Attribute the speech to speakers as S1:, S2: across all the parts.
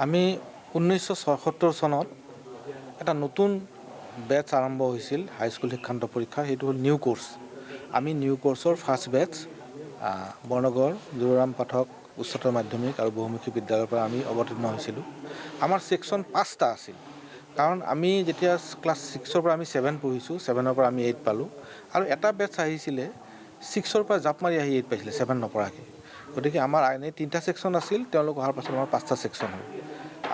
S1: আমি 1976 চনত এটা নতুন বেটছ আৰম্ভ হৈছিল হাইস্কুল শিক্ষান্ত পৰীক্ষা, সেইটো হ'ল নিউ কোৰ্চ। আমি নিউ কোৰ্চৰ ফাৰ্ষ্ট বেটছ বৰ্ণগড় দুৰাৰাম পাঠক উচ্চতৰ মাধ্যমিক আৰু বহুমুখী বিদ্যালয়ৰ পৰা আমি অৱতীৰ্ণ হৈছিলোঁ। আমাৰ ছেকশ্যন 5টা আছিল, কাৰণ আমি যেতিয়া ক্লাছ 6ৰ পৰা আমি 7 পঢ়িছোঁ, 7ৰ পৰা আমি 8 পালোঁ, আৰু এটা বেটছ আহিছিলে 6ৰ পৰা জাপ মাৰি আহি 8 পাইছিলে 7 নপঢ়াকৈ। গতিকে আমাৰ এনেই 3টা ছেকশ্যন আছিল, তেওঁলোক অহাৰ পাছত আমাৰ 5টা ছেকশ্যন হ'ল।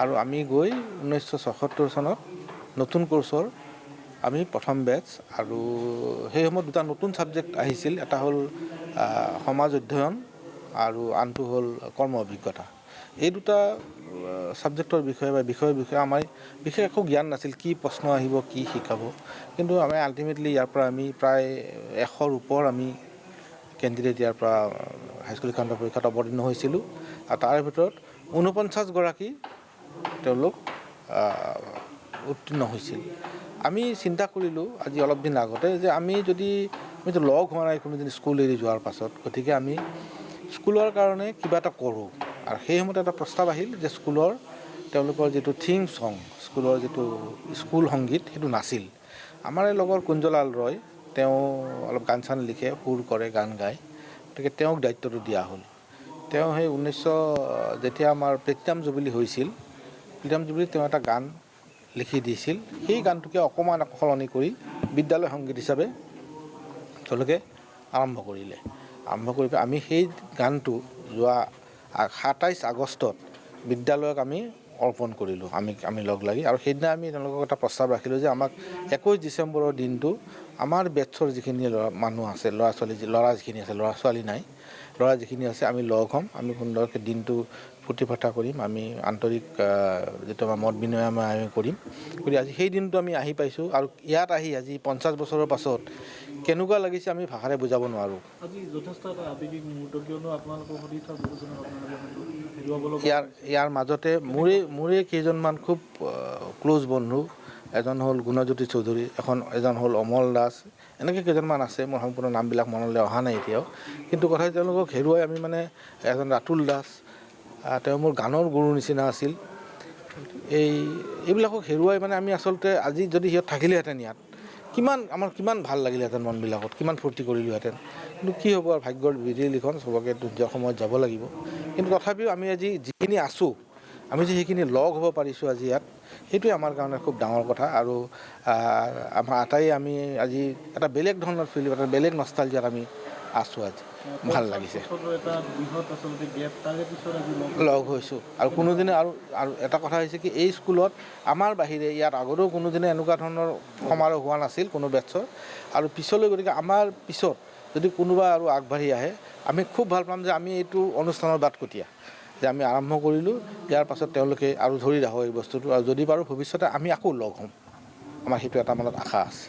S1: আৰু আমি গৈ 1976 চনত নতুন কোৰ্চৰ আমি প্ৰথম বেটছ, আৰু সেই সময়ত দুটা নতুন ছাবজেক্ট আহিছিল, এটা হ'ল সমাজ অধ্যয়ন আৰু আনটো হ'ল কৰ্ম অভিজ্ঞতা। এই দুটা ছাবজেক্টৰ বিষয়ে বা বিষয়ৰ বিষয়ে আমাৰ বিশেষ একো জ্ঞান নাছিল, কি প্ৰশ্ন আহিব, কি শিকাব। কিন্তু আমি আল্টিমেটলি ইয়াৰ পৰা আমি প্ৰায় 100ৰ ওপৰ আমি কেণ্ডিডেট ইয়াৰ পৰা হাইস্কুল শিক্ষান্ত পৰীক্ষাত অৱতীৰ্ণ হৈছিলোঁ, আৰু তাৰে ভিতৰত 49গৰাকী তেওঁলোক উত্তীৰ্ণ হৈছিল। আমি চিন্তা কৰিলোঁ আজি অলপ দিন আগতে যে আমিতো লগ হোৱা নাই কোনোদিন স্কুল এৰি যোৱাৰ পাছত, গতিকে আমি স্কুলৰ কাৰণে কিবা এটা কৰোঁ। আৰু সেই সময়তে এটা প্ৰস্তাৱ আহিল যে স্কুলৰ তেওঁলোকৰ যিটো থিম ছং, স্কুলৰ যিটো স্কুল সংগীত, সেইটো নাছিল। আমাৰ এই লগৰ কুঞ্জলাল ৰয়, তেওঁ অলপ গান চান লিখে, সুৰ কৰে, গান গায়, গতিকে তেওঁক দায়িত্বটো দিয়া হ'ল। তেওঁ সেই যেতিয়া আমাৰ প্লেটিনাম জুবিলি হৈছিল, প্লেটিনাম জুবিলিত তেওঁ এটা গান লিখি দিছিল। সেই গানটোকে অকণমান সলনি কৰি বিদ্যালয় সংগীত হিচাপে তেওঁলোকে আৰম্ভ কৰিলে। আৰম্ভ কৰি আমি সেই গানটো যোৱা 27 আগষ্টত বিদ্যালয়ক আমি অৰ্পণ কৰিলোঁ, আমি লগ লাগি। আৰু সেইদিনা আমি তেওঁলোকক এটা প্ৰস্তাৱ ৰাখিলোঁ যে আমাক 21 ডিচেম্বৰৰ দিনটো আমাৰ বেটছৰ যিখিনি মানুহ আছে, ল'ৰা যিখিনি আছে, ল'ৰা ছোৱালী নাই, ল'ৰা যিখিনি আছে, আমি লগ হ'ম, আমি সুন্দৰকৈ দিনটো ফূৰ্তি ফাৰ্তা কৰিম, আমি আন্তৰিক যিটো আমাৰ মত বিনিময় আমি কৰিম। গতিকে আজি সেই দিনটো আমি আহি পাইছোঁ, আৰু ইয়াত আহি আজি 50 বছৰৰ পাছত কেনেকুৱা লাগিছে আমি ভাষাৰে বুজাব নোৱাৰোঁ।
S2: আজি যথেষ্ট এটা আৱেগিক মুহূৰ্ত, কিয়নো আপোনালোকৰ সৈতে থকা বহুজনক
S1: ইয়াৰ মাজতে মোৰে কেইজনমান খুব ক্ল'জ বন্ধু, এজন হ'ল গুণজ্যোতি চৌধুৰী, এজন হ'ল অমল দাস, এনেকৈ কেইজনমান আছে, মোৰ সম্পূৰ্ণ নামবিলাক মনলৈ অহা নাই এতিয়াও। কিন্তু কথা তেওঁলোকক হেৰুৱাই আমি এজন ৰাতুল দাস, তেওঁ মোৰ গানৰ গুৰুৰ নিচিনা আছিল। এইবিলাকক হেৰুৱাই আমি আচলতে আজি যদি সিহঁত থাকিলেহেঁতেন ইয়াত, কিমান ভাল লাগিলেহেঁতেন, মনবিলাকত কিমান ফূৰ্তি কৰিলোঁহেঁতেন। কিন্তু কি হ'ব, আৰু ভাগ্যৰ বিধি লিখন, চবকে নিজৰ সময়ত যাব লাগিব। কিন্তু তথাপিও আমি আজি যিখিনি আছোঁ, আমি যে সেইখিনি লগ হ'ব পাৰিছোঁ আজি ইয়াত, সেইটোৱে আমাৰ কাৰণে খুব ডাঙৰ কথা। আৰু আমাৰ আটাই আমি আজি এটা বেলেগ ধৰণৰ ফিল, এটা বেলেগ নষ্টালজিয়াত আমি আছোঁ আজি, ভাল লাগিছে, লগ হৈছোঁ। আৰু কোনোদিনে আৰু এটা কথা হৈছে কি, এই স্কুলত আমাৰ বাহিৰে ইয়াত আগতেও কোনোদিনে এনেকুৱা ধৰণৰ সমাৰোহ হোৱা নাছিল কোনো বেটছৰ, আৰু পিছলৈ গতিকে আমাৰ পিছত যদি কোনোবা আৰু আগবাঢ়ি আহে, আমি খুব ভাল পাম যে আমি এইটো অনুষ্ঠানৰ বাটকটীয়া, যে আমি আৰম্ভ কৰিলোঁ, ইয়াৰ পাছত তেওঁলোকে আৰু ধৰি ৰাখক এই বস্তুটো, আৰু যদি পাৰোঁ ভৱিষ্যতে আমি আকৌ লগ হ'ম, আমাৰ সেইটো এটা মনত আশা আছে।